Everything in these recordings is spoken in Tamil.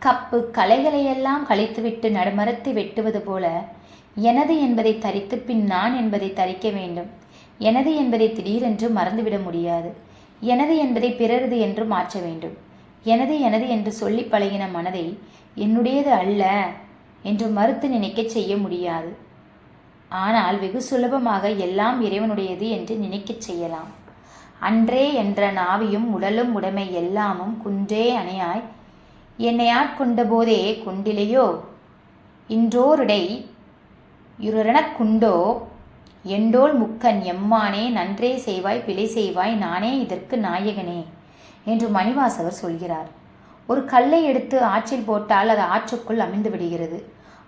கப்பு களைகளையெல்லாம் கழித்துவிட்டு நடுமரத்தை வெட்டுவது போல எனது என்பதை தரித்து பின் நான் என்பதை தரிக்க வேண்டும். எனது என்பதை திடீரென்று மறந்துவிட முடியாது. எனது என்பதை பிறரது என்று மாற்ற வேண்டும். எனது எனது என்று சொல்லி பழகின மனதை என்னுடையது அல்ல என்று மறுத்து நினைக்க செய்ய முடியாது. ஆனால் வெகு சுலபமாக எல்லாம் இறைவனுடையது என்று நினைக்கச் செய்யலாம். அன்றே என்ற நாவியும் உடலும் உடைமை எல்லாமும் குன்றே அணையாய் என்னை ஆட்கொண்ட போதே கொண்டிலையோ இன்றோருடை இருரணக் குண்டோ எண்டோல் முக்கன் எம்மானே நன்றே செய்வாய் பிழை செய்வாய் நானே இதற்கு நாயகனே என்று மணிவாசகர் சொல்கிறார். ஒரு கல்லை எடுத்து ஆற்றில் போட்டால் அது ஆற்றுக்குள் அமிழ்ந்து விடுகிறது.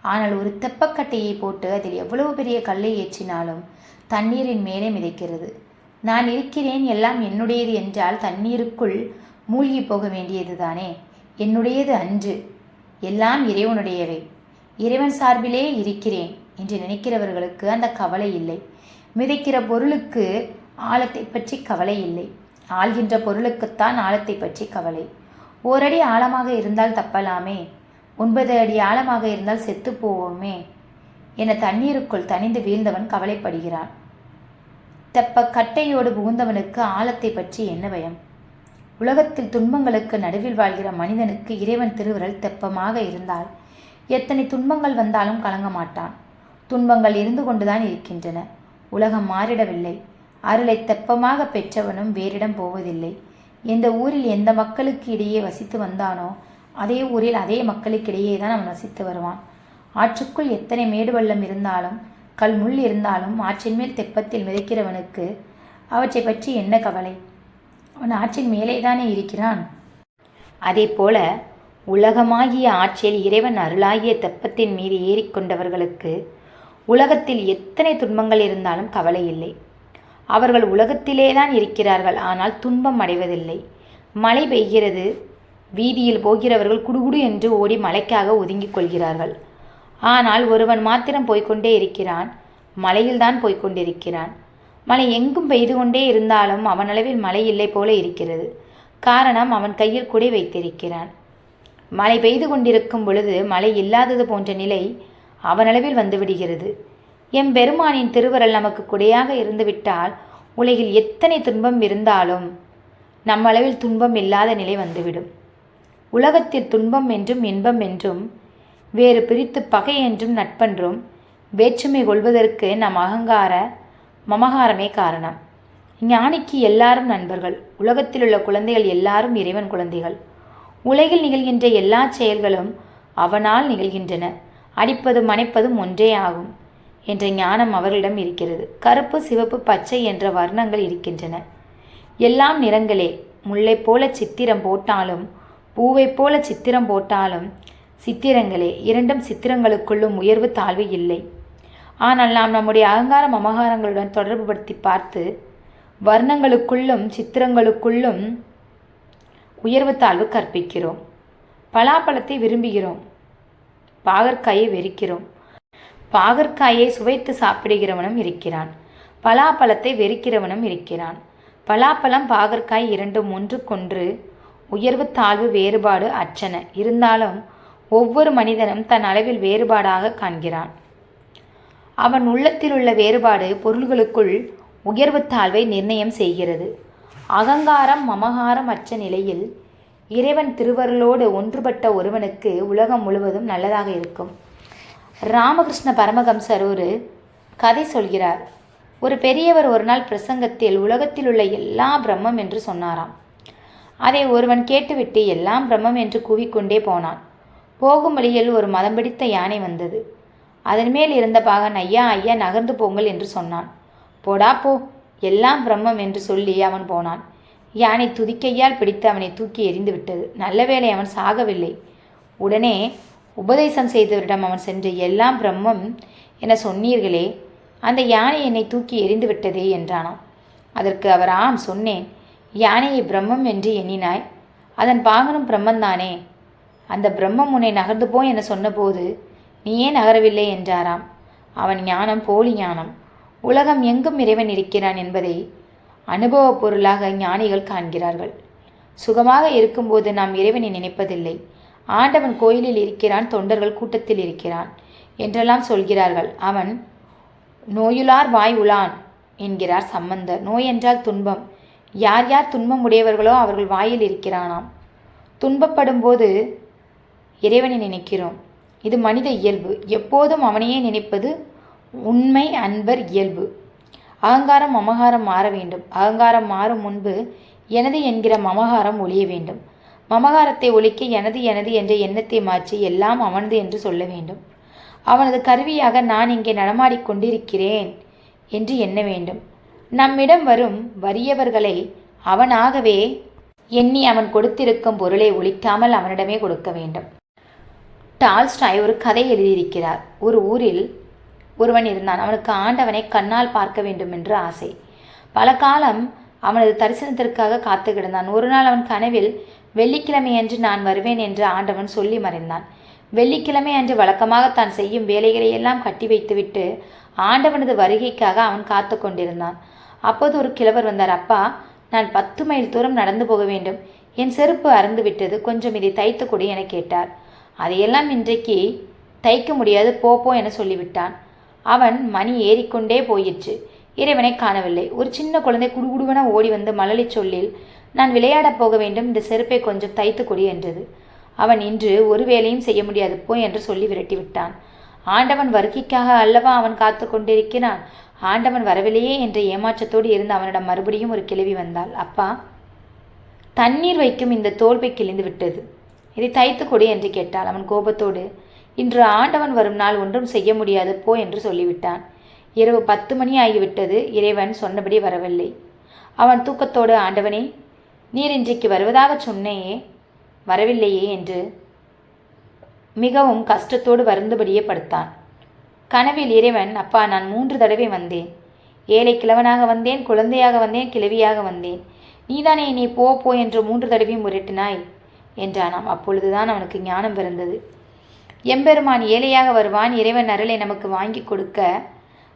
ஆனால் ஒரு தெப்பக்கட்டையை போட்டு அதில் எவ்வளவு பெரிய கல்லை ஏற்றினாலும் தண்ணீரின் மேலே மிதக்கிறது. நான் இருக்கிறேன், எல்லாம் என்னுடையது என்றால் தண்ணீருக்குள் மூழ்கி போக வேண்டியது தானே. என்னுடையது அன்று, எல்லாம் இறைவனுடையவை. இறைவன் சார்பிலே இருக்கிறேன் என்று நினைக்கிறவர்களுக்கு அந்த கவலை இல்லை. மிதைக்கிற பொருளுக்கு ஆழத்தை பற்றி கவலை இல்லை. ஆள்கின்ற பொருளுக்குத்தான் ஆழத்தை பற்றி கவலை. ஓரடி ஆழமாக இருந்தால் தப்பலாமே, 9 அடி ஆழமாக இருந்தால் செத்து போவோமே என தண்ணீருக்குள் தனிந்து வீழ்ந்தவன் கவலைப்படுகிறான். தெப்ப கட்டையோடு புகுந்தவனுக்கு ஆழத்தை பற்றி என்ன பயம்? உலகத்தில் துன்பங்களுக்கு நடுவில் வாழ்கிற மனிதனுக்கு இறைவன் திருவிரல் தெப்பமாக இருந்தால் எத்தனை துன்பங்கள் வந்தாலும் கலங்க மாட்டான். துன்பங்கள் இருந்து கொண்டுதான் இருக்கின்றன. உலகம் மாறிடவில்லை. அருளை தெப்பமாக பெற்றவனும் வேறிடம் போவதில்லை. எந்த ஊரில் எந்த மக்களுக்கு இடையே வசித்து வந்தானோ அதே ஊரில் அதே மக்களுக்கிடையே தான் அவன் வசித்து வருவான். ஆற்றுக்குள் எத்தனை மேடு பள்ளம் இருந்தாலும் கல் முள் இருந்தாலும் ஆற்றின் மேல் தெப்பத்தில் மிதக்கிறவனுக்கு அவற்றை பற்றி என்ன கவலை? அவன் ஆற்றின் மேலே தானே இருக்கிறான். அதே போல உலகமாகிய ஆற்றில் இறைவன் அருளாகிய தெப்பத்தின் மீது ஏறிக்கொண்டவர்களுக்கு உலகத்தில் எத்தனை துன்பங்கள் இருந்தாலும் கவலை இல்லை. அவர்கள் உலகத்திலே தான் இருக்கிறார்கள், ஆனால் துன்பம் அடைவதில்லை. மழை பெய்கிறது, வீதியில் போகிறவர்கள் குடுகுடு என்று ஓடி மழைக்காக ஒதுங்கிக் கொள்கிறார்கள். ஆனால் ஒருவன் மாத்திரம் போய்கொண்டே இருக்கிறான், மலையில்தான் போய்கொண்டிருக்கிறான். மழை எங்கும் பெய்து கொண்டே இருந்தாலும் அவனளவில் மழை இல்லை போல இருக்கிறது. காரணம், அவன் கையில் குடை வைத்திருக்கிறான். மழை பெய்து கொண்டிருக்கும் பொழுது மழை இல்லாதது போன்ற நிலை அவனளவில் வந்துவிடுகிறது. எம்பெருமானின் திருவருள் நமக்கு குடையாக இருந்துவிட்டால் உலகில் எத்தனை துன்பம் இருந்தாலும் நம்மளவில் துன்பம் இல்லாத நிலை வந்துவிடும். உலகத்தில் துன்பம் என்றும் இன்பம் என்றும் வேறு பிரித்து பகை என்றும் நட்பென்றும் வேற்றுமை கொள்வதற்கு நம் அகங்கார மமகாரமே காரணம். ஞானிக்கு எல்லாரும் நண்பர்கள். உலகத்தில் உள்ள குழந்தைகள் எல்லாரும் இறைவன் குழந்தைகள். உலகில் நிகழ்கின்ற எல்லா செயல்களும் அவனால் நிகழ்கின்றன. அடிப்பதும் அணைப்பதும் ஒன்றே ஆகும் என்ற ஞானம் அவர்களிடம் இருக்கிறது. கருப்பு, சிவப்பு, பச்சை என்ற வர்ணங்கள் இருக்கின்றன. எல்லாம் நிறங்களே. முல்லை போல சித்திரம் போட்டாலும் பூவை போல சித்திரம் போட்டாலும் சித்திரங்களே. இரண்டும் சித்திரங்களுக்குள்ளும் உயர்வு தாழ்வு இல்லை. ஆனால் நாம் நம்முடைய அகங்கார மமகாரங்களுடன் தொடர்பு படுத்தி பார்த்து வர்ணங்களுக்குள்ளும் சித்திரங்களுக்குள்ளும் உயர்வு தாழ்வு கற்பிக்கிறோம். பலாப்பழத்தை விரும்புகிறோம், பாகற்காயை வெறுக்கிறோம். பாகற்காயை சுவைத்து சாப்பிடுகிறவனும் இருக்கிறான், பலாப்பழத்தை வெறுக்கிறவனும் இருக்கிறான். பலாப்பழம், பாகற்காய் இரண்டும் ஒன்றுக்கொன்று உயர்வு தாழ்வு வேறுபாடு அற்றன. இருந்தாலும் ஒவ்வொரு மனிதனும் தன் அளவில் வேறுபாடாக காண்கிறான். அவன் உள்ளத்தில் உள்ள வேறுபாடு பொருள்களுக்குள் உயர்வு தாழ்வை நிர்ணயம் செய்கிறது. அகங்காரம் மமகாரம் அற்ற நிலையில் இறைவன் திருவருளோடு ஒன்றுபட்ட ஒருவனுக்கு உலகம் முழுவதும் நல்லதாக இருக்கும். ராமகிருஷ்ண பரமஹம்சர் ஒரு கதை சொல்கிறார். ஒரு பெரியவர் ஒரு நாள் பிரசங்கத்தில் உலகத்தில் உள்ள எல்லாம் பிரம்மம் என்று சொன்னாராம். அதை ஒருவன் கேட்டுவிட்டு எல்லாம் பிரம்மம் என்று கூவிக்கொண்டே போனான். போகும் வழியில் ஒரு மதம் பிடித்த யானை வந்தது. அதன் மேல் இருந்த பாகன், ஐயா ஐயா நகர்ந்து போங்கள் என்று சொன்னான். போடா போ, எல்லாம் பிரம்மம் என்று சொல்லி அவன் போனான். யானை துதிக்கையால் பிடித்து அவனை தூக்கி எறிந்து விட்டது. நல்ல வேளை அவன் சாகவில்லை. உடனே உபதேசம் செய்தவரிடம் அவன் சென்று, எல்லாம் பிரம்மம் என சொன்னீர்களே, அந்த யானை என்னை தூக்கி எறிந்து விட்டதே என்றானாம். அதற்கு அவர், ஆம் சொன்னேன், யானையை பிரம்மம் என்று எண்ணினாய், அதன் பாகனும் பிரம்மந்தானே. அந்த பிரம்மம் உன்னை நகர்ந்து போ என சொன்னபோது நீ ஏன் நகரவில்லை என்றாராம். அவன் ஞானம் போலி ஞானம். உலகம் எங்கும் இறைவன் இருக்கிறான் என்பதை அனுபவ பொருளாக ஞானிகள் காண்கிறார்கள். சுகமாக இருக்கும்போது நாம் இறைவனை நினைப்பதில்லை. ஆண்டவன் கோயிலில் இருக்கிறான், தொண்டர்கள் கூட்டத்தில் இருக்கிறான் என்றெல்லாம் சொல்கிறார்கள். அவன் நோயுளார் வாய் உளான் என்கிறார் சம்பந்தர். நோய் என்றால் துன்பம். யார் யார் துன்பம் உடையவர்களோ அவர்கள் வாயில் இருக்கிறானாம். துன்பப்படும் போது இறைவனை நினைக்கிறோம். இது மனித இயல்பு. எப்போதும் அவனையே நினைப்பது உண்மை அன்பர் இயல்பு. அகங்காரம் மமகாரம் மாற வேண்டும். அகங்காரம் மாறும் முன்பு எனது என்கிற மமகாரம் ஒழிய வேண்டும். மமகாரத்தை ஒழிக்க எனது எனது என்ற எண்ணத்தை மாற்றி எல்லாம் அவனது என்று சொல்ல வேண்டும். அவனது கருவியாக நான் இங்கே நடமாடிக்கொண்டிருக்கிறேன் என்று எண்ண வேண்டும். நம்மிடம் வரும் வறியவர்களை அவனாகவே எண்ணி அவன் கொடுத்திருக்கும் பொருளை ஒழிக்காமல் அவனிடமே கொடுக்க வேண்டும். டால்ஸ்டாய் ஒரு கதை எழுதியிருக்கிறார். ஒரு ஊரில் ஒருவன் இருந்தான். அவனுக்கு ஆண்டவனை கண்ணால் பார்க்க வேண்டும் என்று ஆசை. பல காலம் அவனது தரிசனத்திற்காக காத்து கிடந்தான். ஒரு நாள் அவன் கனவில் வெள்ளிக்கிழமை அன்று நான் வருவேன் என்று ஆண்டவன் சொல்லி மறைந்தான். வெள்ளிக்கிழமை அன்று வழக்கமாக தான் செய்யும் வேலைகளை எல்லாம் கட்டி வைத்துவிட்டு ஆண்டவனது வருகைக்காக அவன் காத்து கொண்டிருந்தான். அப்போது ஒரு கிழவர் வந்தார். அப்பா, நான் 10 மைல் தூரம் நடந்து போக வேண்டும். என் செருப்பு அறுந்து விட்டது. கொஞ்சம் இதை தைத்து கொடு என கேட்டார். அதையெல்லாம் இன்றைக்கு தைக்க முடியாது, போ என சொல்லிவிட்டான். அவன் மணி ஏறிக்கொண்டே போயிற்று. இறைவனை காணவில்லை. ஒரு சின்ன குழந்தை குடுகுடுவென ஓடி வந்து மழலை சொல்லில், நான் விளையாடப் போக வேண்டும், இந்த செருப்பை கொஞ்சம் தைத்து கொடு என்றது. அவன் இன்று ஒரு வேலையும் செய்ய முடியாது, போ என்று சொல்லி விரட்டிவிட்டான். ஆண்டவன் வருகைக்காக அல்லவா அவன் காத்து கொண்டிருக்கிறான். ஆண்டவன் வரவில்லையே என்ற ஏமாற்றத்தோடு இருந்து அவனிடம் மறுபடியும் ஒரு கிழவி வந்தாள். அப்பா, தண்ணீர் வைக்கும் இந்த தோல்பை கிழிந்து விட்டது, இதை தைத்து கொடு என்று கேட்டாள். அவன் கோபத்தோடு, இன்று ஆண்டவன் வரும் நாள், ஒன்றும் செய்ய முடியாது, போ என்று சொல்லிவிட்டான். இரவு 10 மணி ஆகிவிட்டது. இறைவன் சொன்னபடி வரவில்லை. அவன் தூக்கத்தோடு, ஆண்டவனே, நீர் இன்றைக்கு வருவதாக சொன்னேயே, வரவில்லையே என்று மிகவும் கஷ்டத்தோடு வருந்தபடியே படுத்தான். கனவில் இறைவன், அப்பா, நான் 3 தடவை வந்தேன். ஏழை கிழவனாக வந்தேன், குழந்தையாக வந்தேன், கிழவியாக வந்தேன். நீதானே என்னை போ என்று 3 தடவையும் முரட்டினாய் என்றானாம். அப்பொழுதுதான் அவனுக்கு ஞானம் பிறந்தது. எம்பெருமான் ஏழையாக வருவான். இறைவன் அருளை நமக்கு வாங்கி கொடுக்க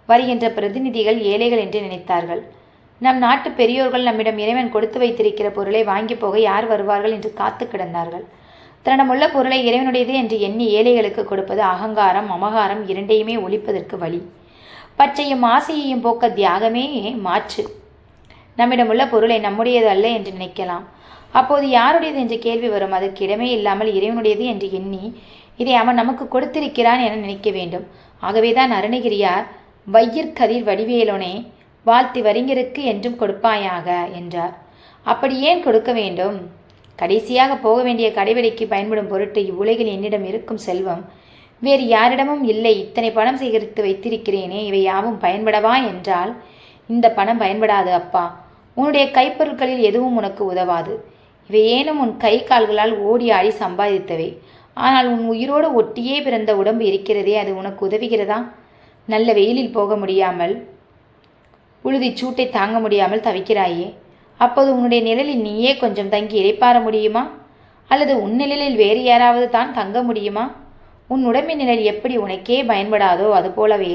வருகின்ற பிரதிநிதிகள் ஏழைகள் என்று நினைத்தார்கள். நம் நாட்டு பெரியோர்கள் நம்மிடம் இறைவன் கொடுத்து வைத்திருக்கிற பொருளை வாங்கி போக யார் வருவார்கள் என்று காத்து கிடந்தார்கள். தன்னிடமுள்ள பொருளை இறைவனுடையது என்று எண்ணி ஏழைகளுக்கு கொடுப்பது அகங்காரம் மமகாரம் இரண்டையுமே ஒழிப்பதற்கு வழி. பச்சையும் ஆசையையும் போக்க தியாகமே மாற்று. நம்மிடமுள்ள பொருளை நம்முடையது அல்ல என்று நினைக்கலாம். அப்போது யாருடையது என்ற கேள்வி வரும். அதற்கு இடமே இல்லாமல் இறைவனுடையது என்று எண்ணி இதை அவன் நமக்கு கொடுத்திருக்கிறான் என நினைக்க வேண்டும். ஆகவேதான் அருணகிரியார் வையிற்கதிர் வடிவேலோனே வாழ்த்தி வரிஞருக்கு என்றும் கொடுப்பாயாக என்றார். அப்படி ஏன் கொடுக்க வேண்டும்? கடைசியாக போக வேண்டிய கடைவெளிக்கு பயன்படும் பொருட்டு இவ்வுலகில் என்னிடம் இருக்கும் செல்வம் வேறு யாரிடமும் இல்லை. இத்தனை பணம் சேகரித்து வைத்திருக்கிறேனே, இவை யாவும் பயன்படவா என்றால் இந்த பணம் பயன்படாது அப்பா. உன்னுடைய கைப்பொருட்களில் எதுவும் உனக்கு உதவாது. இவை ஏனும் உன் கை கால்களால் ஓடி ஆடி சம்பாதித்தவை. ஆனால் உன் உயிரோடு ஒட்டியே பிறந்த உடம்பு இருக்கிறதே, அது உனக்கு உதவுகிறதா? நல்ல வெயிலில் போக முடியாமல், உழுதி சூட்டை தாங்க முடியாமல் தவிக்கிறாயே, அப்போது உன்னுடைய நிழலில் நீயே கொஞ்சம் தங்கி இளைப்பாற முடியுமா? அல்லது உன் நிழலில் வேறு யாராவது தான் தங்க முடியுமா? உன் உடம்பின் நிழல் எப்படி உனக்கே பயன்படாதோ அதுபோலவே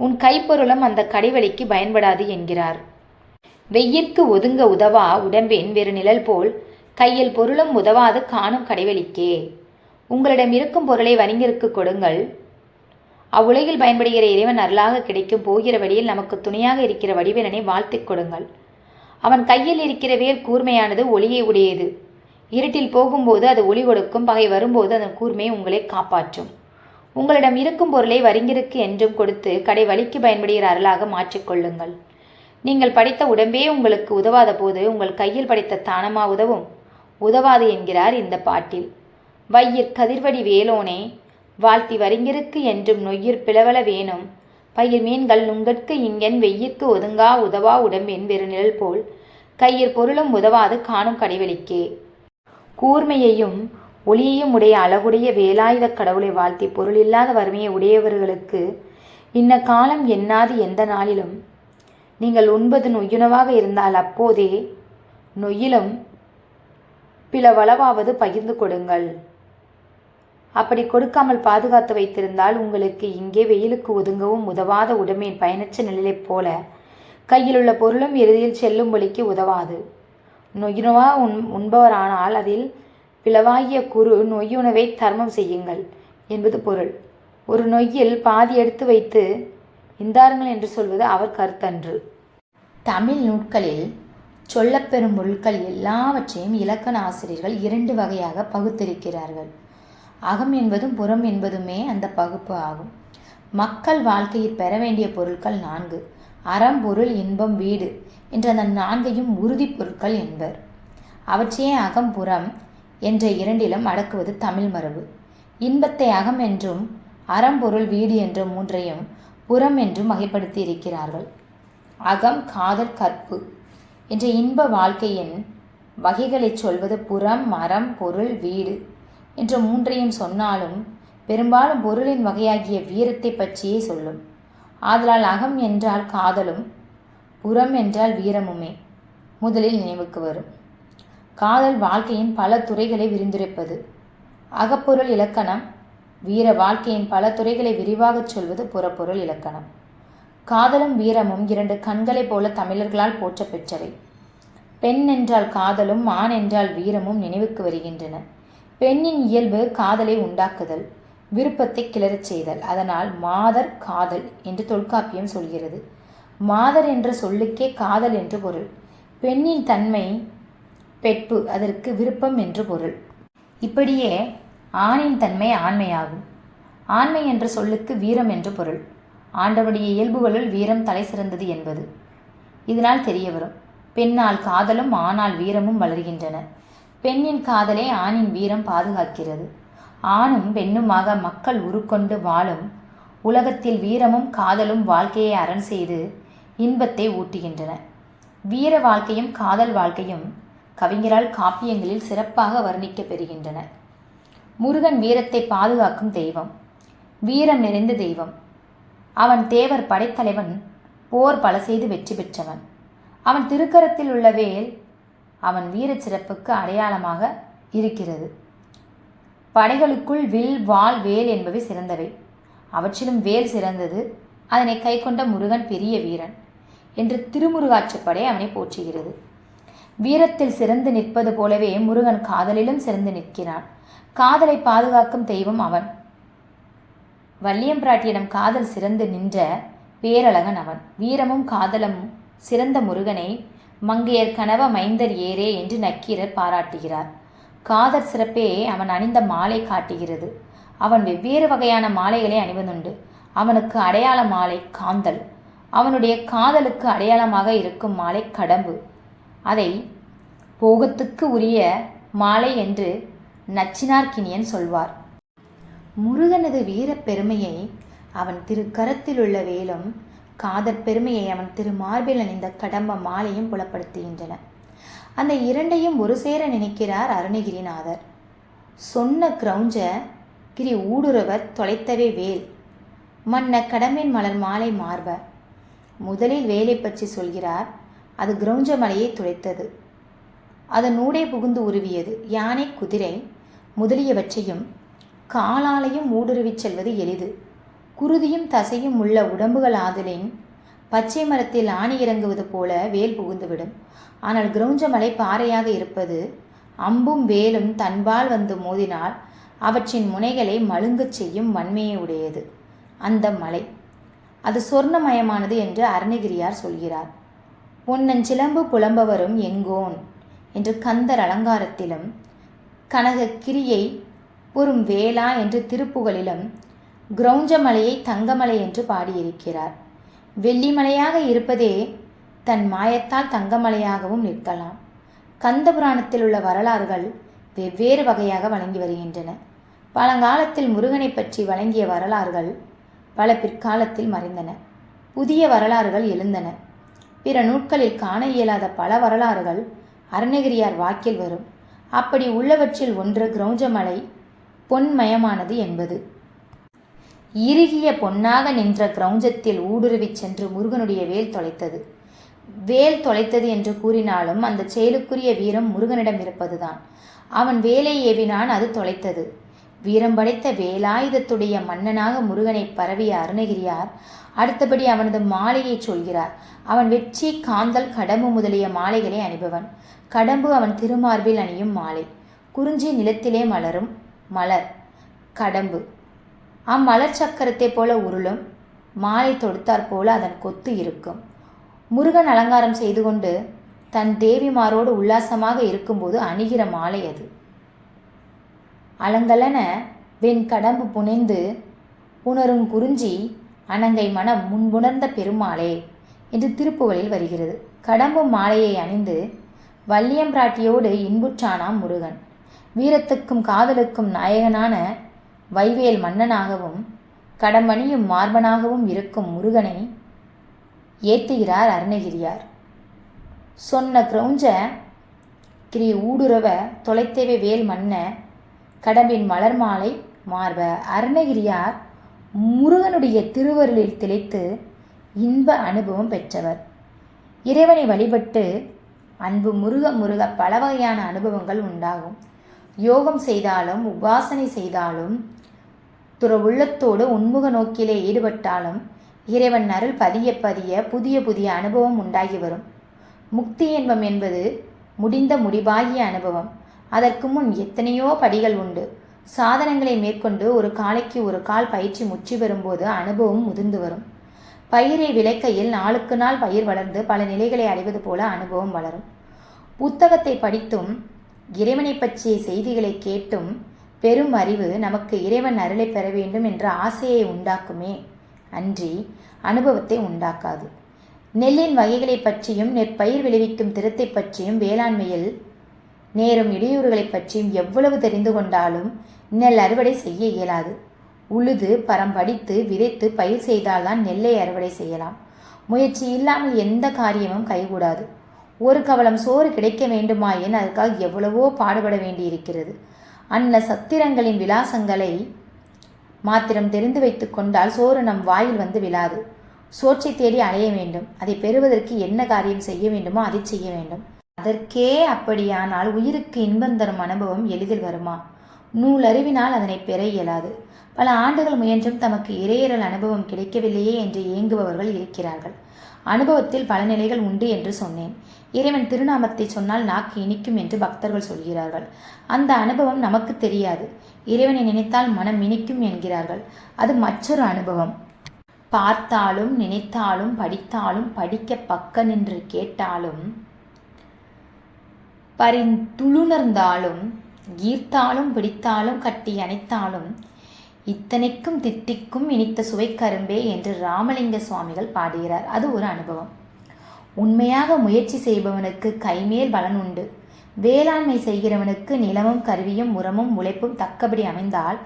உன் கைப்பொருளும் அந்த கடைவெளிக்கு பயன்படாது என்கிறார். வெய்யிற்கு ஒதுங்க உதவா உடம்பின் வேறு நிழல் போல் கையில் பொருளும் உதவாது காணும் கடைவெளிக்கே. உங்களிடம் இருக்கும் பொருளை வணிகருக்கு கொடுங்கள். அவ்வுலகில் பயன்படுகிற இறைவன் அருளாக கிடைக்கும் போகிற வழியில் நமக்கு துணையாக இருக்கிற வடிவேலனை வாழ்த்திக் கொடுங்கள். அவன் கையில் இருக்கிற வேல் கூர்மையானது, ஒளியை உடையது. இருட்டில் போகும்போது அது ஒளி கொடுக்கும். பகை வரும்போது அதன் கூர்மை உங்களை காப்பாற்றும். உங்களிடம் இருக்கும் பொருளை வரிஞருக்கு என்றும் கொடுத்து கடை வழிக்கு பயன்படுகிற அருளாக மாற்றிக்கொள்ளுங்கள். நீங்கள் படைத்த உடம்பே உங்களுக்கு உதவாத போது உங்கள் கையில் படைத்த தானமா உதவும்? உதவாது என்கிறார் இந்த பாட்டில். வையிற் கதிர்வடி வேலோனே வாழ்த்தி வரிஞருக்கு என்றும் நொய்யிற் பிளவல வேணும். பயிர் மீன்கள் நுங்கட்கு இங்கென் வெய்யிற்கு ஒதுங்கா உதவா உடம்பின் வேறு நிழல் போல் கையிற் பொருளும் உதவாது காணும் கடைவெளிக்கே. கூர்மையையும் ஒளியையும் உடைய அழகுடைய வேலாயுத கடவுளை வாழ்த்தி பொருளில்லாத வறுமையை உடையவர்களுக்கு இன்ன காலம் எண்ணாது எந்த நாளிலும் நீங்கள் உண்பது நொய்யுணவாக இருந்தால் அப்போதே நொய்யிலும் பிளவளவாவது பகிர்ந்து கொடுங்கள். அப்படி கொடுக்காமல் பாதுகாத்து வைத்திருந்தால் உங்களுக்கு இங்கே வெயிலுக்கு ஒதுங்கவும் உதவாத உடம்பின் பயனற்ற நிலையைப் போல கையிலுள்ள பொருளும் இறுதியில் செல்லும் வழிக்கு உதவாது. நொய்யுணவா உண்பவரானால் அதில் பிளவாகிய குறு நொய்யுணவை தர்மம் செய்யுங்கள் என்பது பொருள். ஒரு நொய்யில் பாதி எடுத்து வைத்து இந்தாருங்கள் என்று சொல்வது அவர் கருத்தன்று. தமிழ் நூட்களில் சொல்லப்பெறும் பொருட்கள் எல்லாவற்றையும் இலக்கண ஆசிரியர்கள் 2 வகையாக பகுத்திருக்கிறார்கள். அகம் என்பதும் புறம் என்பதுமே அந்த பகுப்பு ஆகும். மக்கள் வாழ்க்கையில் பெற வேண்டிய பொருட்கள் 4: அறம், பொருள், இன்பம், வீடு என்ற அந்த 4ஐயும் உறுதி பொருட்கள் என்பர். அவற்றையே அகம், புறம் என்ற 2லும் அடக்குவது தமிழ் மரபு. இன்பத்தை அகம் என்றும் அறம், பொருள், வீடு என்ற 3ஐயும் புறம் என்றும் வகைப்படுத்தி இருக்கிறார்கள். அகம், காதல், கற்பு என்ற இன்ப வாழ்க்கையின் வகைகளை சொல்வது புறம், அறம், பொருள், வீடு என்ற 3ஐயும் சொன்னாலும் பெரும்பாலும் பொருளின் வகையாகிய வீரத்தை பற்றியே சொல்லும். ஆதலால் அகம் என்றால் காதலும் புறம் என்றால் வீரமுமே முதலில் நினைவுக்கு வரும். காதல் வாழ்க்கையின் பல துறைகளை விரிந்துரைப்பது. அகப்பொருள் இலக்கணம் வீர வாழ்க்கையின் பல துறைகளை விரிவாகச் சொல்வது புறப்பொருள் இலக்கணம். காதலும் வீரமும் 2 கண்களைப் போல தமிழர்களால் போற்ற பெற்றவை. பெண் என்றால் காதலும் ஆண் என்றால் வீரமும் நினைவுக்கு வருகின்றன. பெண்ணின் இயல்பு காதலை உண்டாக்குதல், விருப்பத்தை கிளறச் செய்தல். அதனால் மாதர் காதல் என்று தொல்காப்பியம் சொல்கிறது. மாதர் என்ற சொல்லுக்கே காதல் என்று பொருள். பெண்ணின் தன்மை பெட்பு, அதற்கு விருப்பம் என்று பொருள். இப்படியே ஆணின் தன்மை ஆண்மையாகும். ஆண்மை என்ற சொல்லுக்கு வீரம் என்று பொருள். ஆண்டவனுடைய இயல்புகளுள் வீரம் தலை சிறந்தது என்பது இதனால் தெரிய வரும். பெண்ணால் காதலும் ஆணால் வீரமும் வளர்கின்றன. பெண்ணின் காதலை ஆணின் வீரம் பாதுகாக்கிறது. ஆணும் பெண்ணுமாக மக்கள் உருக்கொண்டு வாழும் உலகத்தில் வீரமும் காதலும் வாழ்க்கையை அரண் செய்து இன்பத்தை ஊட்டுகின்றன. வீர வாழ்க்கையும் காதல் வாழ்க்கையும் கவிஞரால் காப்பியங்களில் சிறப்பாக வர்ணிக்க பெறுகின்றன. முருகன் வீரத்தை பாதுகாக்கும் தெய்வம், வீரம் நிறைந்த தெய்வம். அவன் தேவர் படைத்தலைவன், போர் பல செய்து வெற்றி பெற்றவன். அவன் திருக்கரத்தில் உள்ள வேல் அவன் வீர சிறப்புக்கு அடையாளமாக இருக்கிறது. படைகளுக்குள் வில், வாள், வேல் என்பவை சிறந்தவை. அவற்றிலும் வேல் சிறந்தது. அதனை கை கொண்ட முருகன் பெரிய வீரன் என்று திருமுருகாற்றுப்படை அவனை போற்றுகிறது. வீரத்தில் சிறந்து நிற்பது போலவே முருகன் காதலிலும் சிறந்து நிற்கிறான். காதலை பாதுகாக்கும் தெய்வம் அவன். வள்ளியம்பிராட்டியிடம் காதல் சிறந்து நின்ற பேரழகன் அவன். வீரமும் காதலும் சிறந்த முருகனை மங்கையர் கனவ மைந்தர் ஏரே என்று நக்கீரர் பாராட்டுகிறார். காதல் சிறப்பே அவன் அணிந்த மாலை காட்டுகிறது. அவன் வெவ்வேறு வகையான மாலைகளை அணிவதுண்டு. அவனுக்கு அடையாள மாலை காந்தல். அவனுடைய காதலுக்கு அடையாளமாக இருக்கும் மாலை கடம்பு. அதை போகத்துக்கு உரிய மாலை என்று நச்சினார்க்கினியன் சொல்வார். முருகனது வீரப் பெருமையை அவன் திருக்கரத்தில் உள்ள வேலும், காதற் பெருமையை அவன் திருமார்பில் அணிந்த கடம்ப மாலையும் புலப்படுத்துகின்றன. அந்த 2ஐயும் ஒரு சேர நினைக்கிறார் அருணகிரிநாதர். சொன்ன கிரௌஞ்ச கிரி ஊடுருவ தொலைத்தவே வேல், மன்ன கடம்பின் மலர் மாலை மார்ப. முதலில் வேலை பற்றி சொல்கிறார். அது கிரௌஞ்ச மலையை துளைத்தது. அதன் ஊடே புகுந்து உருவியது. யானை, குதிரை முதலியவற்றையும் காலாலையும் ஊடுருவிச் செல்வது எளிது. குருதியும் தசையும் உள்ள உடம்புகள் ஆதலின் பச்சை மரத்தில் ஆணி இறங்குவது போல வேல் புகுந்துவிடும். ஆனால் கிரௌஞ்ச மலை பாறையாக இருப்பது. அம்பும் வேலும் தன்பால் வந்து மோதினால் அவற்றின் முனைகளை மழுங்கச் செய்யும் வன்மையை உடையது அந்த மலை. அது சொர்ணமயமானது என்று அருணகிரியார் சொல்கிறார். பொன்னஞ்சிலம்பு புலம்பவரும் எங்கோன் என்று கந்தர் அலங்காரத்திலும், கனக கிரியை பொறும் வேளா என்று திருப்புகழிலும் கிரௌஞ்சமலையை தங்கமலை என்று பாடியிருக்கிறார். வெள்ளிமலையாக இருப்பதே தன் மாயத்தால் தங்கமலையாகவும் நிற்கலாம். கந்த புராணத்தில் உள்ள வரலாறுகள் வெவ்வேறு வகையாக வழங்கி வருகின்றன. பழங்காலத்தில் முருகனை பற்றி வழங்கிய வரலாறுகள் பல பிற்காலத்தில் மறைந்தன. புதிய வரலாறுகள் எழுந்தன. பிற நூட்களில் காண இயலாத பல வரலாறுகள் அருணகிரியார் வாக்கில் வரும். அப்படி உள்ளவற்றில் ஒன்று கிரௌஞ்சமலை பொன்மயமானது என்பது. இறுகிய பொன்னாக நின்ற கிரௌஞ்சத்தில் ஊடுருவிச் சென்று முருகனுடைய வேல் தொலைத்தது. வேல் தொலைத்தது என்று கூறினாலும் அந்த செயலுக்குரிய வீரம் முருகனிடம் இருப்பதுதான். அவன் வேலை ஏவினான், அது தொலைத்தது. வீரம் படைத்த வேலாயுதத்துடைய மன்னனாக முருகனை பரவிய அருணகிரியார் அடுத்தபடி அவனது மாலையை சொல்கிறார். அவன் வெற்றி, காந்தல், கடம்பு முதலிய மாலைகளை அணிபவன். கடம்பு அவன் திருமார்பில் அணியும் மாலை. குறிஞ்சி நிலத்திலே மலரும் மலர் கடம்பு. அம்மலர் சக்கரத்தை போல உருளும், மாலை தொடுத்தாற் போல அதன் கொத்து இருக்கும். முருகன் அலங்காரம் செய்து கொண்டு தன் தேவிமாரோடு உல்லாசமாக இருக்கும்போது அணிகிற மாலை அது. அலங்கலன வெண் கடம்பு புனைந்து புணரும் குறிஞ்சி அணங்கை மனம் முன்புணர்ந்த பெருமாளே என்று திருப்புகழில் வருகிறது. கடம்பு மாலையை அணிந்து வள்ளியம்பிராட்டியோடு இன்புற்றானாம் முருகன். வீரத்துக்கும் காதலுக்கும் நாயகனான வைவேல் மன்னனாகவும் கடம்பணியும் மார்பனாகவும் இருக்கும் முருகனை ஏத்துகிறார் அருணகிரியார். சொன்ன கிரௌஞ்ச கிரி ஊடுருவ தொலைத்தேவை வேல் மன்ன கடம்பின் மலர் மாலை மார்ப. அருணகிரியார் முருகனுடைய திருவருளில் திளைத்து இன்ப அனுபவம் பெற்றவர். இறைவனை வழிபட்டு அன்பு முருக முருக பல வகையான அனுபவங்கள் உண்டாகும். யோகம் செய்தாலும் உபாசனை செய்தாலும் துற உள்ளத்தோடு உன்முக நோக்கிலே ஈடுபட்டாலும் இறைவன் அருள் பதிய பதிய புதிய புதிய அனுபவம் உண்டாகி வரும். முக்தி இன்பம் என்பது முடிந்த முடிவாகிய அனுபவம். அதற்கு முன் எத்தனையோ படிகள் உண்டு. சாதனங்களை மேற்கொண்டு ஒரு காலைக்கு ஒரு கால் பயிற்சி முற்றி வரும்போது அனுபவம் முதிர்ந்து வரும். பயிரை விளைக்கையில் நாளுக்கு நாள் பயிர் வளர்ந்து பல நிலைகளை அடைவது போல அனுபவம் வளரும். புத்தகத்தை படித்தும் இறைவனை பற்றிய செய்திகளை கேட்டும் பெரும் அறிவு நமக்கு இறைவன் அருளை பெற வேண்டும் என்ற ஆசையை உண்டாக்குமே அன்றி அனுபவத்தை உண்டாக்காது. நெல்லின் வகைகளை பற்றியும் நெற்பயிர் விளைவிக்கும் திறத்தை பற்றியும் வேளாண்மையில் நேரும் இடையூறுகளை பற்றியும் எவ்வளவு தெரிந்து கொண்டாலும் நெல் அறுவடை செய்ய இயலாது. உழுது பரம்படித்து விதைத்து பயிர் செய்தால்தான் நெல்லை அறுவடை செய்யலாம். முயற்சி இல்லாமல் எந்த காரியமும் கைகூடாது. ஒரு கவளம் சோறு கிடைக்க வேண்டுமாயின் அதற்காக எவ்வளவோ பாடுபட வேண்டியிருக்கிறது. அன்ன சத்திரங்களின் விலாசங்களை மாத்திரம் தெரிந்து வைத்து கொண்டால் சோறு நம் வாயில் வந்து விழாது. சோற்றை தேடி அலைய வேண்டும். அதை பெறுவதற்கு என்ன காரியம் செய்ய வேண்டுமோ அதை செய்ய வேண்டும். அதற்கே அப்படியானால் உயிருக்கு இன்பம் தரும் அனுபவம் எளிதில் வருமா? நூலறிவினால் அதனை பெற இயலாது. பல ஆண்டுகள் முயன்றும் தமக்கு இறையறல் அனுபவம் கிடைக்கவில்லையே என்று ஏங்குபவர்கள் இருக்கிறார்கள். அனுபவத்தில் பல நிலைகள் உண்டு என்று சொன்னேன். இறைவன் திருநாமத்தை சொன்னால் நாக்கு இனிக்கும் என்று பக்தர்கள் சொல்கிறார்கள். அந்த அனுபவம் நமக்கு தெரியாது. இறைவனை நினைத்தால் மனம் இனிக்கும் என்கிறார்கள். அது மற்றொரு அனுபவம். பார்த்தாலும் நினைத்தாலும் படித்தாலும் படிக்க பக்க நின்று கேட்டாலும் பரிந்துளுணர்ந்தாலும் ஈர்த்தாலும் பிடித்தாலும் கட்டி அணைத்தாலும் இத்தனைக்கும் தித்திக்கும் இனித்த சுவைக்கரும்பே என்று ராமலிங்க சுவாமிகள் பாடுகிறார். அது ஒரு அனுபவம். உண்மையாக முயற்சி செய்பவனுக்கு கைமேல் பலன் உண்டு. வேளாண்மை செய்கிறவனுக்கு நிலமும் கருவியும் உரமும் உழைப்பும் தக்கபடி அமைந்தால்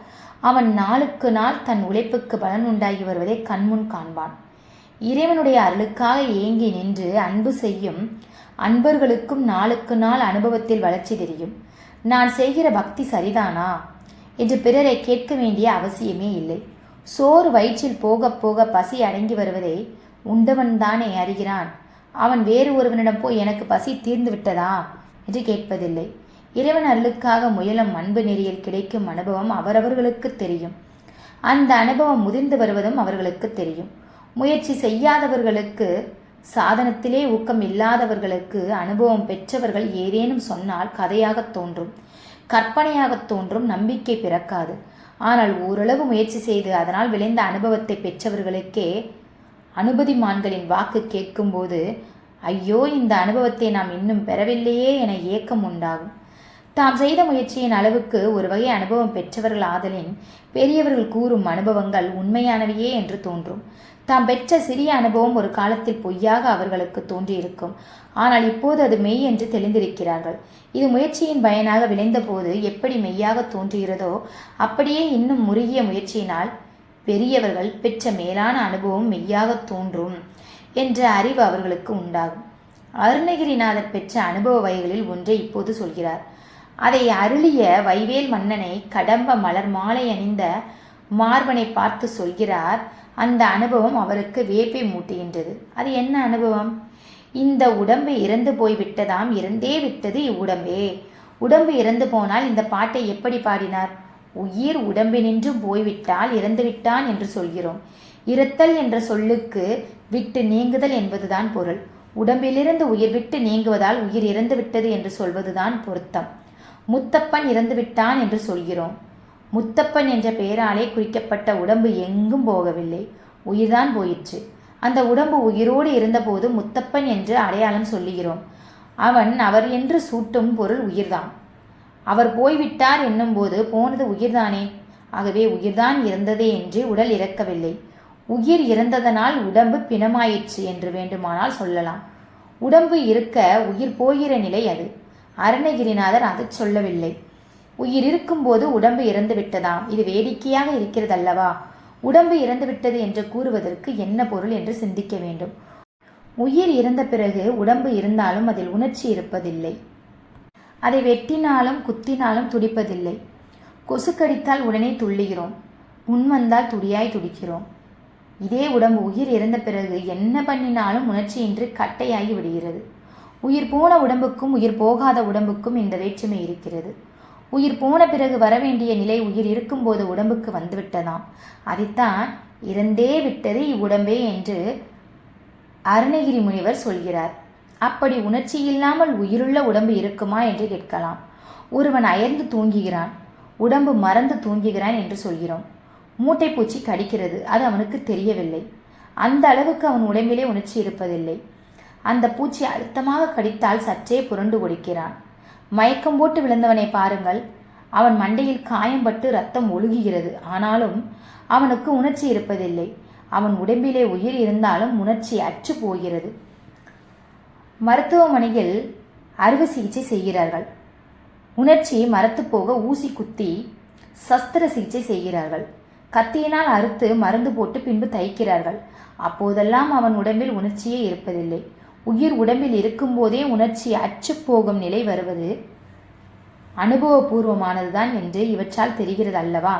அவன் நாளுக்கு நாள் தன் உழைப்புக்கு பலன் உண்டாகி வருவதை கண்முன் காண்பான். இறைவனுடைய அருளுக்காக ஏங்கி நின்று அன்பு செய்யும் அன்பர்களுக்கும் நாளுக்கு நாள் அனுபவத்தில் வளர்ச்சி தெரியும். நான் செய்கிற பக்தி சரிதானா என்று பிறரை கேட்க வேண்டிய அவசியமே இல்லை. சோறு வயிற்றில் போக போக பசி அடங்கி வருவதை உண்டவன்தானே அறிகிறான். அவன் வேறு ஒருவனிடம் போய் எனக்கு பசி தீர்ந்து விட்டதா என்று கேட்பதில்லை. இறைவன் அருளுக்காக முயலும் அன்பு நெறியில் கிடைக்கும் அனுபவம் அவரவர்களுக்கு தெரியும். அந்த அனுபவம் முதிர்ந்து வருவதும் அவர்களுக்கு தெரியும். முயற்சி செய்யாதவர்களுக்கு, சாதனத்திலே ஊக்கம் இல்லாதவர்களுக்கு அனுபவம் பெற்றவர்கள் ஏதேனும் சொன்னால் கதையாக தோன்றும், கற்பனையாக தோன்றும், நம்பிக்கை பிறக்காது. ஆனால் ஓரளவு முயற்சி செய்து அதனால் விளைந்த அனுபவத்தை பெற்றவர்களுக்கே அனுபதிமான்களின் வாக்கு கேட்கும்போது ஐயோ, இந்த அனுபவத்தை நாம் இன்னும் பெறவில்லையே என ஏக்கம் உண்டாகும். தாம் செய்த முயற்சியின் அளவுக்கு ஒரு வகை அனுபவம் பெற்றவர்கள் ஆதலின் பெரியவர்கள் கூறும் அனுபவங்கள் உண்மையானவையே என்று தோன்றும். தாம் பெற்ற சிறிய அனுபவம் ஒரு காலத்தில் பொய்யாக அவர்களுக்கு தோன்றியிருக்கும். ஆனால் இப்போது அது மெய் என்று தெளிந்திருக்கிறார்கள். இது முயற்சியின் பயனாக விளைந்த போது எப்படி மெய்யாக தோன்றுகிறதோ அப்படியே இன்னும் முறுகிய முயற்சியினால் பெரியவர்கள் பெற்ற மேலான அனுபவம் மெய்யாக தோன்றும் என்ற அறிவு அவர்களுக்கு உண்டாகும். அருணகிரிநாதர் பெற்ற அனுபவ வகைகளில் ஒன்றை இப்போது சொல்கிறார். அதை அருளிய வைவேல் மன்னனை கடம்ப மலர் மாலை அணிந்த மார்பனை பார்த்து சொல்கிறார். அந்த அனுபவம் அவருக்கு வியப்பை மூட்டுகின்றது. அது என்ன அனுபவம்? இந்த உடம்பு இறந்து போய் விட்டதாம், இறந்தே விட்டது இவ்வுடம்பே. உடம்பு இறந்து போனால் இந்த பாட்டை எப்படி பாடினார்? உயிர் உடம்பினின்றும் போய்விட்டால் இறந்துவிட்டான் என்று சொல்கிறோம். இறத்தல் என்ற சொல்லுக்கு விட்டு நீங்குதல் என்பதுதான் பொருள். உடம்பிலிருந்து உயிர் விட்டு நீங்குவதால் உயிர் இறந்து விட்டது என்று சொல்வதுதான் பொருத்தம். முத்தப்பன் இறந்துவிட்டான் என்று சொல்கிறோம். முத்தப்பன் என்ற பெயராலே குறிக்கப்பட்ட உடம்பு எங்கும் போகவில்லை, உயிர்தான் போயிற்று. அந்த உடம்பு உயிரோடு இருந்தபோது முத்தப்பன் என்று அடையாளம் சொல்லுகிறோம். அவர் என்று சூட்டும் பொருள் உயிர்தான். அவர் போய்விட்டார் என்னும்போது போனது உயிர்தானே. ஆகவே உயிர்தான் இறந்ததே என்று உடல் இறக்கவில்லை. உயிர் இறந்ததனால் உடம்பு பிணமாயிற்று என்று வேண்டுமானால் சொல்லலாம். உடம்பு இருக்க உயிர் போகிற நிலை அது. அருணகிரிநாதர் அதை சொல்லவில்லை. உயிர் இருக்கும்போது உடம்பு இறந்து விட்டதாம். இது வேடிக்கையாக இருக்கிறதல்லவா? உடம்பு இறந்து விட்டது என்று கூறுவதற்கு என்ன பொருள் என்று சிந்திக்க வேண்டும். உயிர் இறந்த பிறகு உடம்பு இருந்தாலும் அதில் உணர்ச்சி இருப்பதில்லை. அதை வெட்டினாலும் குத்தினாலும் துடிப்பதில்லை. கொசு கடித்தால் உடனே துள்ளுகிறோம், புண் வந்தால் துடியாய் துடிக்கிறோம். இதே உடம்பு உயிர் இறந்த பிறகு என்ன பண்ணினாலும் உணர்ச்சியின்றி கட்டையாகி விடுகிறது. உயிர் போன உடம்புக்கும் உயிர் போகாத உடம்புக்கும் இந்த வேற்றுமை இருக்கிறது. உயிர் போன பிறகு வரவேண்டிய நிலை உயிர் இருக்கும்போது உடம்புக்கு வந்துவிட்டதாம். அதைத்தான் இறந்தே விட்டது இவ்வுடம்பே என்று அருணகிரி முனிவர் சொல்கிறார். அப்படி உணர்ச்சி இல்லாமல் உயிருள்ள உடம்பு இருக்குமா என்று கேட்கலாம். ஒருவன் அயர்ந்து தூங்குகிறான், உடம்பு மறந்து தூங்குகிறான் என்று சொல்கிறோம். மூட்டைப்பூச்சி கடிக்கிறது, அது அவனுக்கு தெரியவில்லை. அந்த அளவுக்கு அவன் உடம்பிலே உணர்ச்சி இருப்பதில்லை. அந்த பூச்சி அழுத்தமாக கடித்தால் சற்றே புரண்டு ஒடிக்கிறான். மயக்கம் போட்டு விழுந்தவனை பாருங்கள், அவன் மண்டையில் காயம்பட்டு ரத்தம் ஒழுகுகிறது. ஆனாலும் அவனுக்கு உணர்ச்சி இருப்பதில்லை. அவன் உடம்பிலே உயிர் இருந்தாலும் உணர்ச்சி அற்று போகிறது. மருத்துவமனையில் அறுவை சிகிச்சை செய்கிறார்கள். உணர்ச்சி மரத்து போக ஊசி குத்தி சஸ்திர சிகிச்சை செய்கிறார்கள். கத்தியினால் அறுத்து மருந்து போட்டு பின்பு தைக்கிறார்கள். அப்போதெல்லாம் அவன் உடம்பில் உணர்ச்சியே இருப்பதில்லை. உயிர் உடம்பில் இருக்கும்போதே உணர்ச்சி அற்று போகும் நிலை வருவது அனுபவபூர்வமானதுதான் என்று இவற்றால் தெரிகிறது அல்லவா?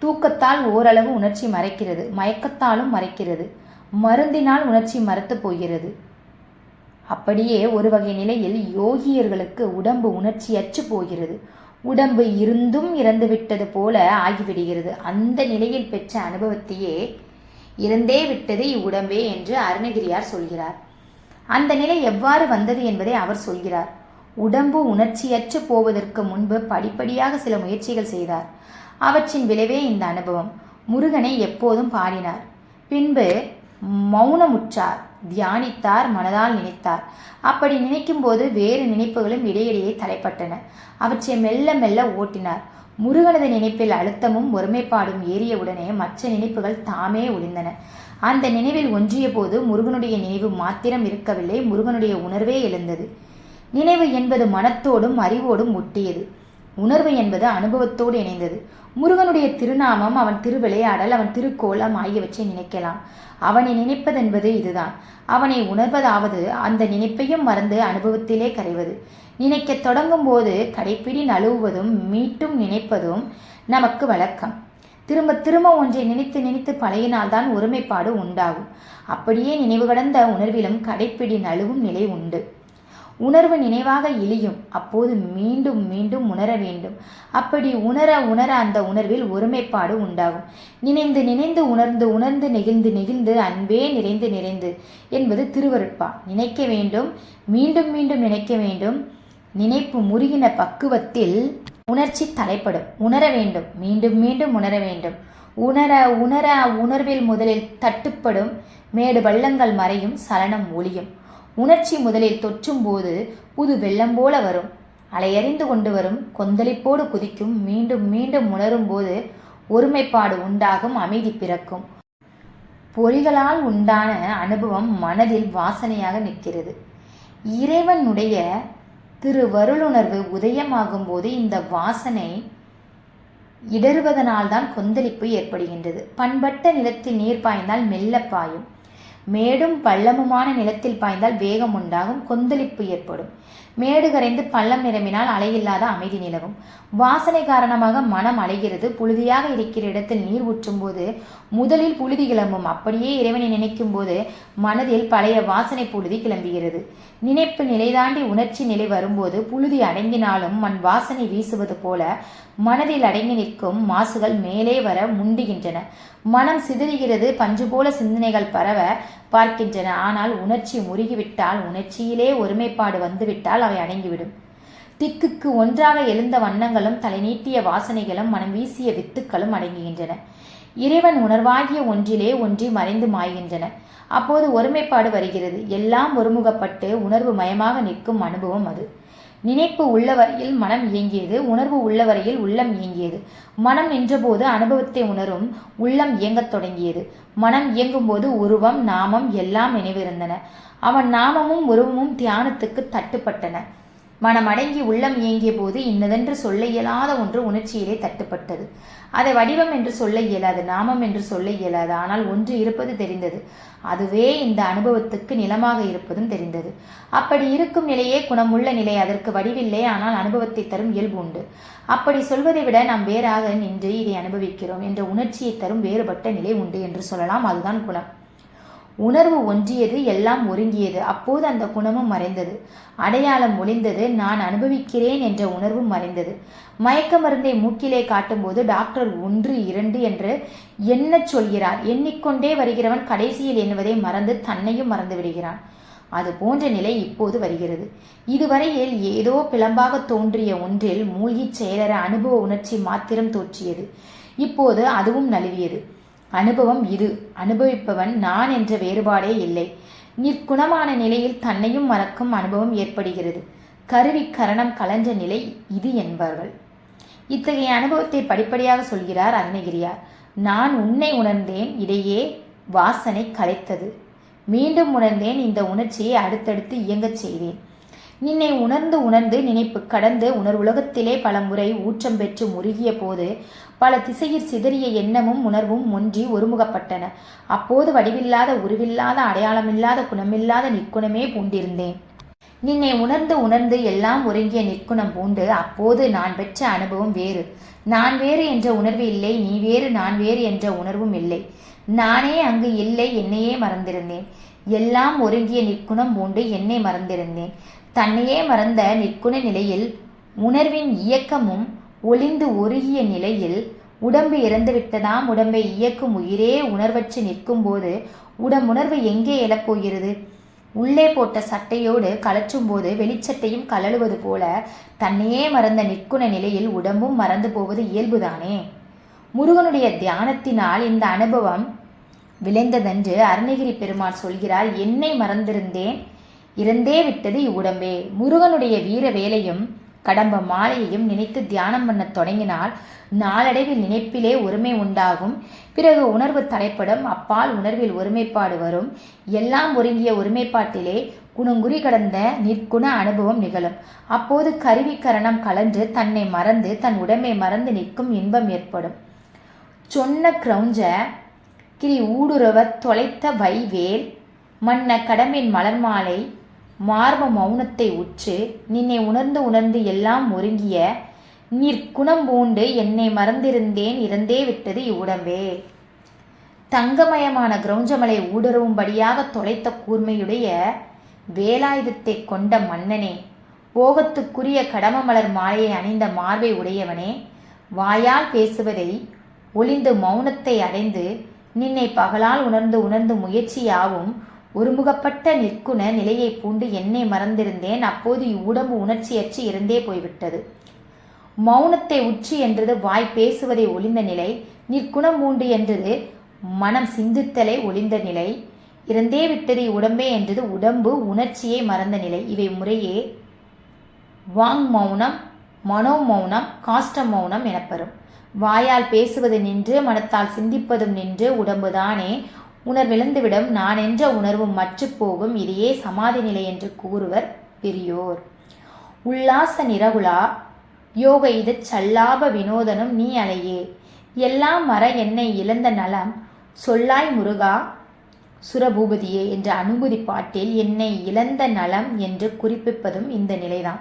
தூக்கத்தால் ஓரளவு உணர்ச்சி மறைக்கிறது, மயக்கத்தாலும் மறைக்கிறது, மருந்தினால் உணர்ச்சி மறத்து போகிறது. அப்படியே ஒரு வகை நிலையில் யோகியர்களுக்கு உடம்பு உணர்ச்சியற்று போகிறது. உடம்பு இருந்தும் இறந்துவிட்டது போல ஆகிவிடுகிறது. அந்த நிலையில் பெற்ற அனுபவத்தையே இறந்தே விட்டது இவ்வுடம்பே என்று அருணகிரியார் சொல்கிறார். அந்த நிலை எவ்வாறு வந்தது என்பதை அவர் சொல்கிறார். உடம்பு உணர்ச்சியற்று போவதற்கு முன்பு படிப்படியாக சில முயற்சிகள் செய்தார். அவற்றின் விளைவே இந்த அனுபவம். முருகனை எப்போதும் பாடினார். பின்பு மௌனமுற்றார், தியானித்தார், மனதால் நினைத்தார். அப்படி நினைக்கும் போது வேறு நினைப்புகளும் இடையிடையே தலைப்பட்டன. அவற்றை மெல்ல மெல்ல ஓட்டினார். முருகனது நினைப்பில் அழுத்தமும் ஒருமைப்பாடும் ஏறியவுடனே மற்ற நினைப்புகள் தாமே ஒளிந்தன. அந்த நினைவில் ஒன்றிய போது முருகனுடைய நினைவு மாத்திரம் இருக்கவில்லை, முருகனுடைய உணர்வே எழுந்தது. நினைவு என்பது மனத்தோடும் அறிவோடும் ஒட்டியது. உணர்வு என்பது அனுபவத்தோடு இணைந்தது. முருகனுடைய திருநாமம், அவன் திருவிளையாடல், அவன் திருக்கோலம் ஆகியவற்றை நினைக்கலாம். அவனை நினைப்பதென்பது இதுதான். அவனை உணர்வதாவது அந்த நினைப்பையும் மறந்து அனுபவத்திலே கரைவது. நினைக்க தொடங்கும் போது கடைப்பிடி நழுவுவதும் மீட்டும் நினைப்பதும் நமக்கு வழக்கம். திரும்ப திரும்ப ஒன்றை நினைத்து நினைத்து பழகினால்தான் ஒருமைப்பாடு உண்டாகும். அப்படியே நினைவு கடந்த உணர்விலும் கடைப்பிடி நழுவும் நிலை உண்டு. உணர்வு நினைவாக இழியும். அப்போது மீண்டும் மீண்டும் உணர வேண்டும். அப்படி உணர உணர அந்த உணர்வில் ஒருமைப்பாடு உண்டாகும். நினைந்து நினைந்து உணர்ந்து உணர்ந்து நெகிழ்ந்து நெகிழ்ந்து அன்பே நிறைந்து நிறைந்து என்பது திருவருட்பா. நினைக்க வேண்டும், மீண்டும் மீண்டும் நினைக்க வேண்டும். நினைப்பு முருகின பக்குவத்தில் உணர்ச்சி தலைப்படும். உணர வேண்டும், மீண்டும் மீண்டும் உணர வேண்டும். உணர உணர உணர்வில் முதலில் தட்டுப்படும், மேடு பள்ளங்கள் மறையும், சலனம் ஒளியும். உணர்ச்சி முதலில் தொற்றும் போது புது வெள்ளம் போல வரும், அலையறிந்து கொண்டு வரும், கொந்தளிப்போடு குதிக்கும். மீண்டும் மீண்டும் உணரும் போது ஒருமைப்பாடு உண்டாகும், அமைதி பிறக்கும். பொறிகளால் உண்டான அனுபவம் மனதில் வாசனையாக நிற்கிறது. இறைவனுடைய திருவருளுணர்வு உதயமாகும் போது இந்த வாசனை இடறுவதனால்தான் கொந்தளிப்பு ஏற்படுகின்றது. பண்பட்ட நிலத்தில் நீர் பாய்ந்தால் மெல்ல பாயும், மேடும் பள்ளமுமான நிலத்தில் பாய்ந்தால் வேகம் உண்டாகும், கொந்தளிப்பு ஏற்படும். மேடு கரைந்து பள்ளம் நிரம்பினால் அலையில்லாத அமைதி நிலவும். வாசனை காரணமாக மனம் அலைகிறது. புழுதியாக இருக்கிற இடத்தில் நீர் ஊற்றும் போது முதலில் புழுதி கிளம்பும். அப்படியே இறைவனை நினைக்கும் போது மனதில் பழைய வாசனை புழுதி கிளம்புகிறது. நினைப்பு நிலை தாண்டி உணர்ச்சி நிலை வரும்போது புழுதி அடங்கினாலும் மண் வாசனை வீசுவது போல மனதில் அடங்கி நிற்கும் மாசுகள் மேலே வர முண்டுகின்றன. மனம் சிதறுகிறது, பஞ்சு போல சிந்தனைகள் பரவ பார்க்கின்றன. ஆனால் உணர்ச்சி முருகிவிட்டால், உணர்ச்சியிலே ஒருமைப்பாடு வந்துவிட்டால் அவை அடங்கிவிடும். திக்குக்கு ஒன்றாக எழுந்த வண்ணங்களும் தலை நீட்டிய வாசனைகளும் மனம் வீசிய வித்துக்களும் அடங்குகின்றன. இறைவன் உணர்வாகிய ஒன்றிலே ஒன்றி மறைந்து மாய்கின்றன. அப்போது ஒருமைப்பாடு வருகிறது. எல்லாம் ஒருமுகப்பட்டு உணர்வு மயமாக நிற்கும் அனுபவம் அது. நினைப்பு உள்ளவரையில் மனம் இயங்கியது, உணர்வு உள்ளவரையில் உள்ளம் இயங்கியது. மனம் நின்றபோது அனுபவத்தை உணரும் உள்ளம் இயங்கத் தொடங்கியது. மனம் இயங்கும்போது உருவம் நாமம் எல்லாம் நினைவிருந்தன. அவன் நாமமும் உருவமும் தியானத்துக்கு தட்டுப்பட்டன. மனம் அடங்கி உள்ளம் இயங்கிய போது இன்னதென்று சொல்ல இயலாத ஒன்று உணர்ச்சியிலே தட்டுப்பட்டது. அதை வடிவம் என்று சொல்ல இயலாது, நாமம் என்று சொல்ல இயலாது. ஆனால் ஒன்று இருப்பது தெரிந்தது. அதுவே இந்த அனுபவத்துக்கு நிலமாக இருப்பதும் தெரிந்தது. அப்படி இருக்கும் நிலையே குணமுள்ள நிலை. அதற்கு வடிவில்லை, ஆனால் அனுபவத்தை தரும் இயல்பு உண்டு. அப்படி சொல்வதை விட நாம் வேறாக நின்று இதை அனுபவிக்கிறோம் என்ற உணர்ச்சியை தரும் வேறுபட்ட நிலை உண்டு என்று சொல்லலாம். அதுதான் குணம். உணர்வு ஒன்றியது, எல்லாம் ஒருங்கியது. அப்போது அந்த குணமும் மறைந்தது. அடையாளம் ஒளிந்தது. நான் அனுபவிக்கிறேன் என்ற உணர்வும் மறைந்தது. மயக்க மருந்தை மூக்கிலே காட்டும்போது டாக்டர் 1 2 என்று எண்ணச் சொல்கிறார். எண்ணிக்கொண்டே வருகிறவன் கடைசியில் எண்ணுவதை மறந்து தன்னையும் மறந்து விடுகிறான். அது போன்ற நிலை இப்போது வருகிறது. இதுவரையில் ஏதோ பிளம்பாக தோன்றிய ஒன்றில் மூழ்கிச் செயலற அனுபவ உணர்ச்சி மாத்திரம் தோற்றியது. இப்போது அதுவும் நழுவியது. அனுபவம் இது. அனுபவிப்பவன் நான் என்ற வேறுபாடே இல்லை. நிற்குணமான நிலையில் தன்னையும் மறக்கும் அனுபவம் ஏற்படுகிறது. கருவி கரணம் கலன்ற நிலை இது என்பார்கள். இத்தகைய அனுபவத்தை படிப்படியாக சொல்கிறார் அருணகிரியார். நான் உன்னை உணர்ந்தேன், இடையே வாசனை கலைத்தது. மீண்டும் உணர்ந்தேன், இந்த உணர்ச்சியை அடுத்தடுத்து இயங்கச் செய்தேன். நின்னை உணர்ந்து நினைப்பு கடந்து உணர்வுலகத்திலே பல முறை ஊற்றம் பெற்று முருகிய போது பல திசையில் சிதறிய எண்ணமும் உணர்வும் ஒன்றி ஒருமுகப்பட்டன. அப்போது வடிவில்லாத உருவில்லாத அடையாளமில்லாத குணமில்லாத நிற்குணமே பூண்டிருந்தேன். நின்னை உணர்ந்து எல்லாம் ஒருங்கிய நிற்குணம் பூண்டு அப்போது நான் பெற்ற அனுபவம் வேறு. நான் வேறு என்ற உணர்வு இல்லை, நீ வேறு நான் வேறு என்ற உணர்வும் இல்லை. நானே அங்கு இல்லை, என்னையே மறந்திருந்தேன். எல்லாம் ஒருங்கிய நிற்குணம் பூண்டு என்னை மறந்திருந்தேன். தன்னையே மறந்த நிற்குண நிலையில் உணர்வின் இயக்கமும் ஒளிந்து ஒருகிய நிலையில் உடம்பு இறந்துவிட்டதாம். உடம்பை இயக்கும் உயிரே உணர்வற்று நிற்கும் போது உணர்வு எங்கே எழப்போகிறது? உள்ளே போட்ட சட்டையோடு கலற்றும் போது வெளிச்சட்டையும் கலழுவது போல தன்னையே மறந்த நிற்குண நிலையில் உடம்பும் மறந்து போவது இயல்புதானே. முருகனுடைய தியானத்தினால் இந்த அனுபவம் விளைந்ததென்று அருணகிரி பெருமாள் சொல்கிறார். என்னை மறந்திருந்தேன், இறந்தே விட்டது இவ்வுடம்பே. முருகனுடைய வீர வேலையும் கடம்ப மாலையையும் நினைத்து தியானம் பண்ண தொடங்கினால் நாளடைவில் நினைப்பிலே ஒருமை உண்டாகும். பிறகு உணர்வு தலைப்படும். அப்பால் உணர்வில் ஒருமைப்பாடு வரும். எல்லாம் ஒருங்கிய ஒருமைப்பாட்டிலே குணங்குறி கடந்த நிற்குண அனுபவம் நிகழும். அப்போது கருவி கரணம் கலன்று தன்னை மறந்து தன் உடம்பை மறந்து நிற்கும் இன்பம் ஏற்படும். சொன்ன கிரௌஞ்ச கிரி ஊடுருவ தொலைத்த வைவேல் மன்ன கடம்பின் மலர் மாலை மார்ப மௌனத்தை உற்று நின்னை உணர்ந்து எல்லாம் ஒருங்கிய நிற்குணம் பூண்டு என்னை மறந்திருந்தேன், இறந்தே விட்டது இவ்வுடம்பே. தங்கமயமான கிரௌஞ்சமலை ஊடுருவும்படியாக தொலைத்த கூர்மையுடைய வேலாயுதத்தை கொண்ட மன்னனே, போகத்துக்குரிய கடமமலர் மாலையை அணிந்த மார்பை உடையவனே, வாயால் பேசுவதை ஒளிந்து மௌனத்தை அடைந்து நின்னை பகலால் உணர்ந்து முயற்சியாவும் ஒருமுகப்பட்ட நிற்குண நிலையை பூண்டு என்னை மறந்திருந்தேன். அப்போது இவ்வுடம்பு உணர்ச்சியற்று இறந்தே போய்விட்டது. மௌனத்தை உச்சி என்றது வாய் பேசுவதை ஒளிந்த நிலை. நிற்குணம் பூண்டு என்றது மனம் சிந்தித்தலை ஒளிந்த நிலை. இறந்தே விட்டது இவ்வுடம்பே என்றது உடம்பு உணர்ச்சியை மறந்த நிலை. இவை முறையே வாங் மௌனம், மனோமௌனம், காஷ்ட மௌனம் எனப்பெறும். வாயால் பேசுவது நின்று மனத்தால் சிந்திப்பதும் நின்று உடம்புதானே உணர்விழந்துவிடும். நான் என்ற உணர்வும் மற்று போகும். இதையே சமாதி நிலை என்று கூறுவர் பெரியோர். உல்லாச நிரகுலா யோக இது சல்லாப வினோதனும் நீ அலையே. எல்லாம் மற என்னை இழந்த நலம் சொல்லாய் முருகா சுரபூபதியே என்ற அனுபூதி பாட்டில் என்னை இழந்த நலம் என்று குறிப்பிப்பதும் இந்த நிலைதான்.